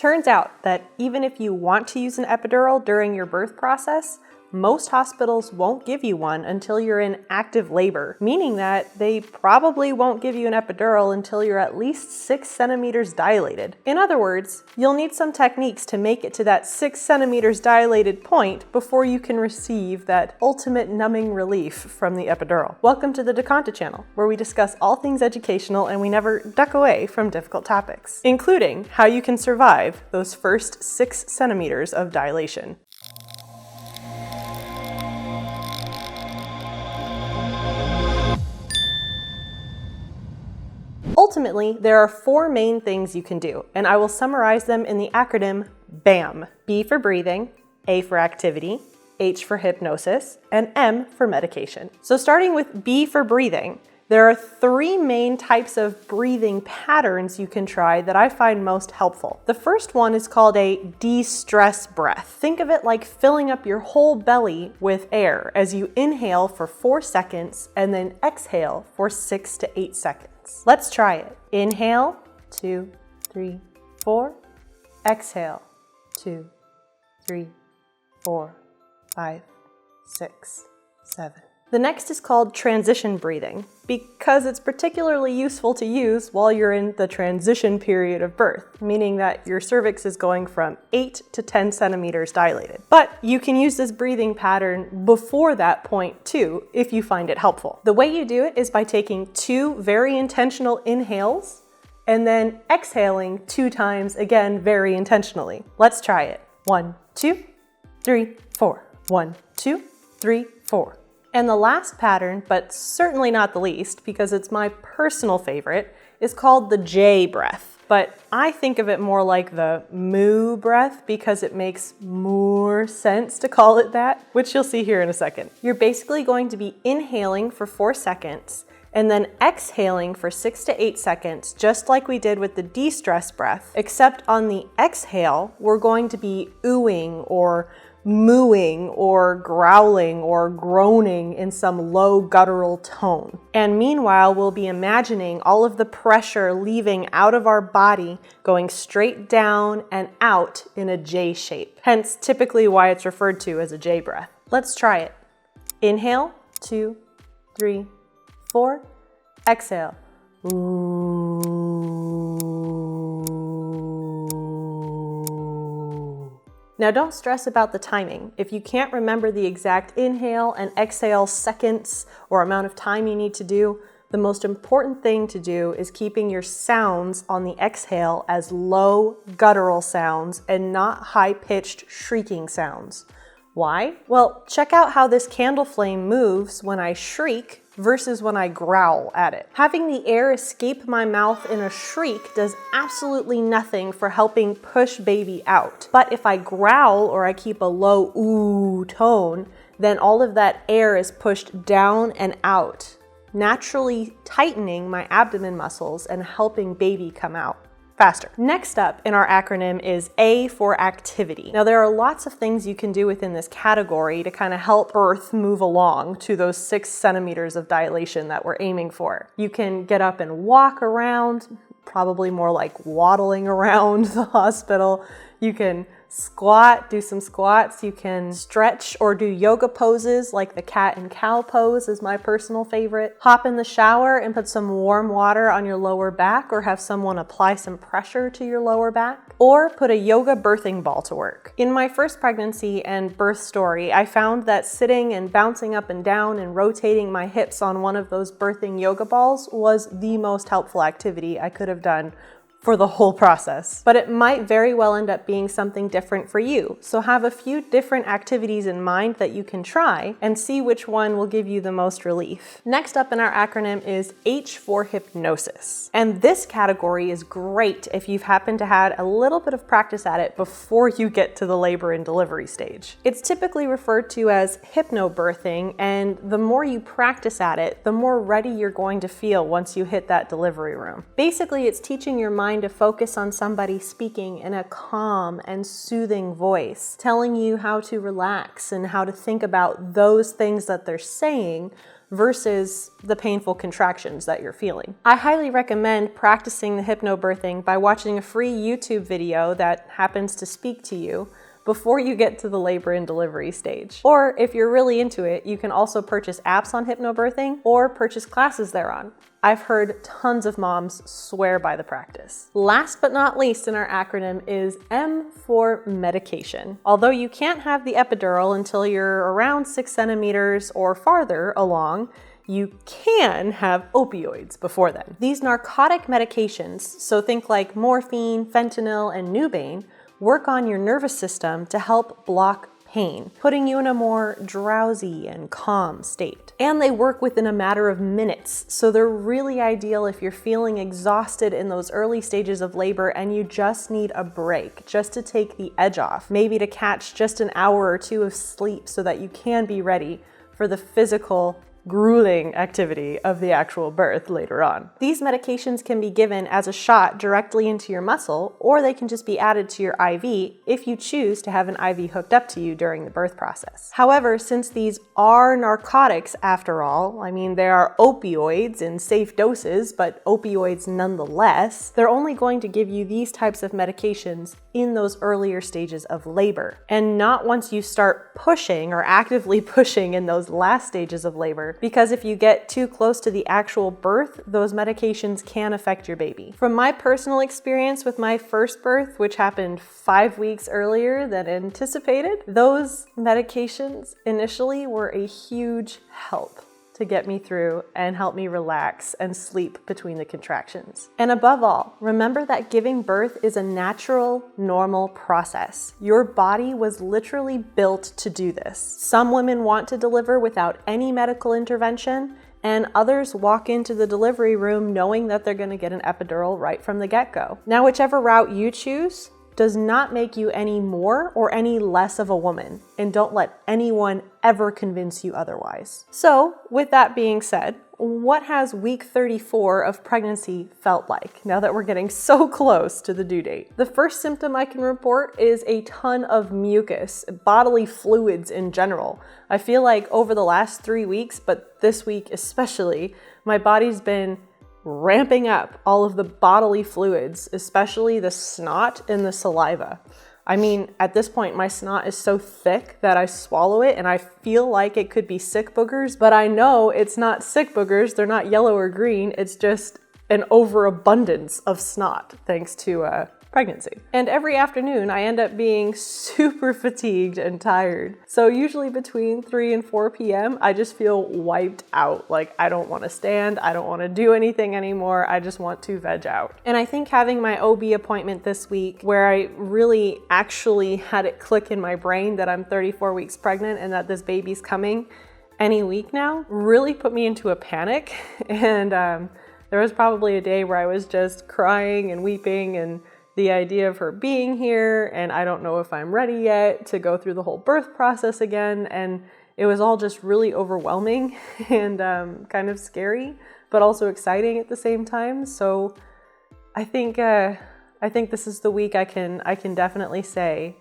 Turns out that even if you want to use an epidural during your birth process, most hospitals won't give you one until you're in active labor, meaning that they probably won't give you an epidural until you're at least 6 centimeters dilated. In other words, you'll need some techniques to make it to that 6 centimeters dilated point before you can receive that ultimate numbing relief from the epidural. Welcome to the Deconta channel, where we discuss all things educational and we never duck away from difficult topics, including how you can survive those first 6 centimeters of dilation. Ultimately, there are 4 main things you can do, and I will summarize them in the acronym BAHM. B for breathing, A for activity, H for hypnosis, and M for medication. So starting with B for breathing, there are 3 main types of breathing patterns you can try that I find most helpful. The first one is called a de-stress breath. Think of it like filling up your whole belly with air as you inhale for 4 seconds and then exhale for 6 to 8 seconds. Let's try it. Inhale, 2, 3, 4. Exhale, 2, 3, 4, 5, 6, 7. The next is called transition breathing because it's particularly useful to use while you're in the transition period of birth, meaning that your cervix is going from 8 to 10 centimeters dilated. But you can use this breathing pattern before that point too, if you find it helpful. The way you do it is by taking 2 very intentional inhales and then exhaling 2 times, again, very intentionally. Let's try it. 1, 2, 3, 4. 1, 2, 3, 4. And the last pattern, but certainly not the least, because it's my personal favorite, is called the J breath. But I think of it more like the moo breath because it makes more sense to call it that, which you'll see here in a second. You're basically going to be inhaling for 4 seconds and then exhaling for 6 to 8 seconds, just like we did with the de-stress breath, except on the exhale, we're going to be oohing or mooing or growling or groaning in some low guttural tone. And meanwhile, we'll be imagining all of the pressure leaving out of our body, going straight down and out in a J shape. Hence, typically why it's referred to as a J breath. Let's try it. Inhale, 2, 3, 4. Exhale. Now don't stress about the timing. If you can't remember the exact inhale and exhale seconds or amount of time you need to do, the most important thing to do is keeping your sounds on the exhale as low guttural sounds and not high-pitched shrieking sounds. Why? Well, check out how this candle flame moves when I shriek versus when I growl at it. Having the air escape my mouth in a shriek does absolutely nothing for helping push baby out. But if I growl or I keep a low ooh tone, then all of that air is pushed down and out, naturally tightening my abdomen muscles and helping baby come out faster. Next up in our acronym is A for activity. Now there are lots of things you can do within this category to kind of help birth move along to those 6 centimeters of dilation that we're aiming for. You can get up and walk around, probably more like waddling around the hospital. You can squat, do some squats. You can stretch or do yoga poses like the cat and cow pose is my personal favorite. Hop in the shower and put some warm water on your lower back or have someone apply some pressure to your lower back. Or put a yoga birthing ball to work. In my first pregnancy and birth story, I found that sitting and bouncing up and down and rotating my hips on one of those birthing yoga balls was the most helpful activity I could have done for the whole process. But it might very well end up being something different for you. So have a few different activities in mind that you can try and see which one will give you the most relief. Next up in our acronym is H for hypnosis. And this category is great if you've happened to had a little bit of practice at it before you get to the labor and delivery stage. It's typically referred to as hypnobirthing, and the more you practice at it, the more ready you're going to feel once you hit that delivery room. Basically, it's teaching your mind to focus on somebody speaking in a calm and soothing voice, telling you how to relax and how to think about those things that they're saying versus the painful contractions that you're feeling. I highly recommend practicing the hypnobirthing by watching a free YouTube video that happens to speak to you before you get to the labor and delivery stage. Or if you're really into it, you can also purchase apps on hypnobirthing or purchase classes thereon. I've heard tons of moms swear by the practice. Last but not least in our acronym is M for medication. Although you can't have the epidural until you're around 6 centimeters or farther along, you can have opioids before then. These narcotic medications, so think like morphine, fentanyl, and Nubain, work on your nervous system to help block pain, putting you in a more drowsy and calm state. And they work within a matter of minutes, so they're really ideal if you're feeling exhausted in those early stages of labor and you just need a break, just to take the edge off, maybe to catch just an hour or two of sleep so that you can be ready for the physical grueling activity of the actual birth later on. These medications can be given as a shot directly into your muscle, or they can just be added to your IV if you choose to have an IV hooked up to you during the birth process. However, since these are narcotics after all, I mean, they are opioids in safe doses, but opioids nonetheless, they're only going to give you these types of medications in those earlier stages of labor, and not once you start pushing or actively pushing in those last stages of labor, because if you get too close to the actual birth, those medications can affect your baby. From my personal experience with my first birth, which happened 5 weeks earlier than anticipated, those medications initially were a huge help to get me through and help me relax and sleep between the contractions. And above all, remember that giving birth is a natural, normal process. Your body was literally built to do this. Some women want to deliver without any medical intervention, and others walk into the delivery room knowing that they're going to get an epidural right from the get-go. Now, whichever route you choose does not make you any more or any less of a woman, and don't let anyone ever convince you otherwise. So, with that being said, what has week 34 of pregnancy felt like now that we're getting so close to the due date? The first symptom I can report is a ton of mucus, bodily fluids in general. I feel like over the last 3 weeks, but this week especially, my body's been ramping up all of the bodily fluids, especially the snot and the saliva. I mean, at this point, my snot is so thick that I swallow it and I feel like it could be sick boogers, but I know it's not sick boogers. They're not yellow or green. It's just an overabundance of snot thanks to pregnancy. And every afternoon I end up being super fatigued and tired. So usually between 3 and 4 p.m. I just feel wiped out. Like I don't want to stand, I don't want to do anything anymore. I just want to veg out. And I think having my OB appointment this week, where I really actually had it click in my brain that I'm 34 weeks pregnant and that this baby's coming any week now, really put me into a panic. And there was probably a day where I was just crying and weeping, and the idea of her being here, and I don't know if I'm ready yet to go through the whole birth process again. And it was all just really overwhelming and kind of scary, but also exciting at the same time. So I think this is the week I can definitely say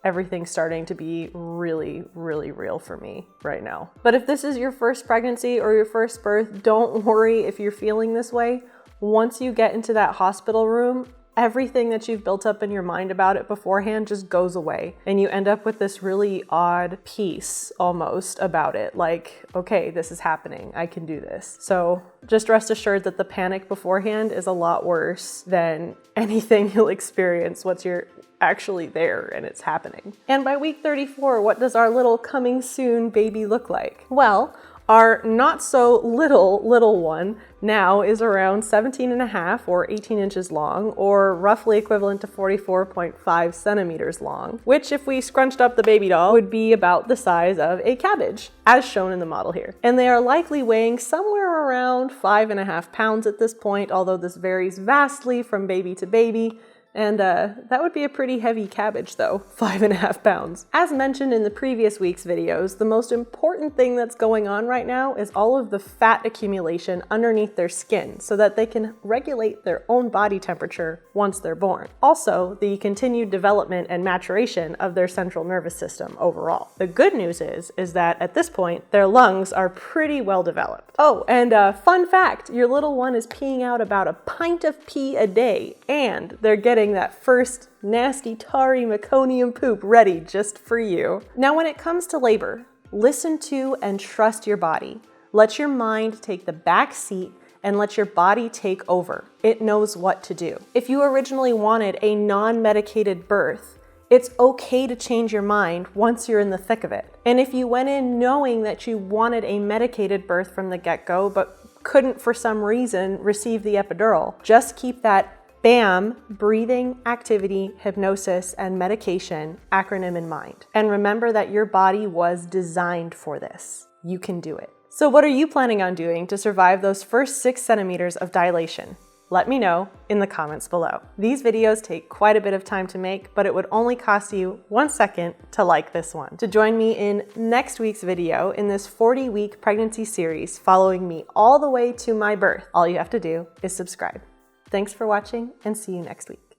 everything's starting to be really, really real for me right now. But if this is your first pregnancy or your first birth, don't worry if you're feeling this way. Once you get into that hospital room, everything that you've built up in your mind about it beforehand just goes away. And you end up with this really odd peace almost about it. Like, okay, this is happening. I can do this. So just rest assured that the panic beforehand is a lot worse than anything you'll experience once you're actually there and it's happening. And by week 34, what does our little coming soon baby look like? Well, our not so little one now is around 17 and a half or 18 inches long, or roughly equivalent to 44.5 centimeters long, which if we scrunched up the baby doll would be about the size of a cabbage, as shown in the model here. And they are likely weighing somewhere around 5.5 pounds at this point, although this varies vastly from baby to baby. And that would be a pretty heavy cabbage though, 5.5 pounds. As mentioned in the previous week's videos, the most important thing that's going on right now is all of the fat accumulation underneath their skin so that they can regulate their own body temperature once they're born. Also, the continued development and maturation of their central nervous system overall. The good news is that at this point, their lungs are pretty well developed. Oh, and fun fact, your little one is peeing out about a pint of pee a day, and they're getting that first nasty tarry meconium poop ready just for you. Now, when it comes to labor, listen to and trust your body. Let your mind take the back seat and let your body take over. It knows what to do. If you originally wanted a non-medicated birth, it's okay to change your mind once you're in the thick of it. And if you went in knowing that you wanted a medicated birth from the get-go, but couldn't for some reason receive the epidural, just keep that BAHM, breathing, activity, hypnosis, and medication acronym in mind. And remember that your body was designed for this. You can do it. So what are you planning on doing to survive those first 6 centimeters of dilation? Let me know in the comments below. These videos take quite a bit of time to make, but it would only cost you 1 second to like this one. To join me in next week's video in this 40-week pregnancy series following me all the way to my birth, all you have to do is subscribe. Thanks for watching and see you next week.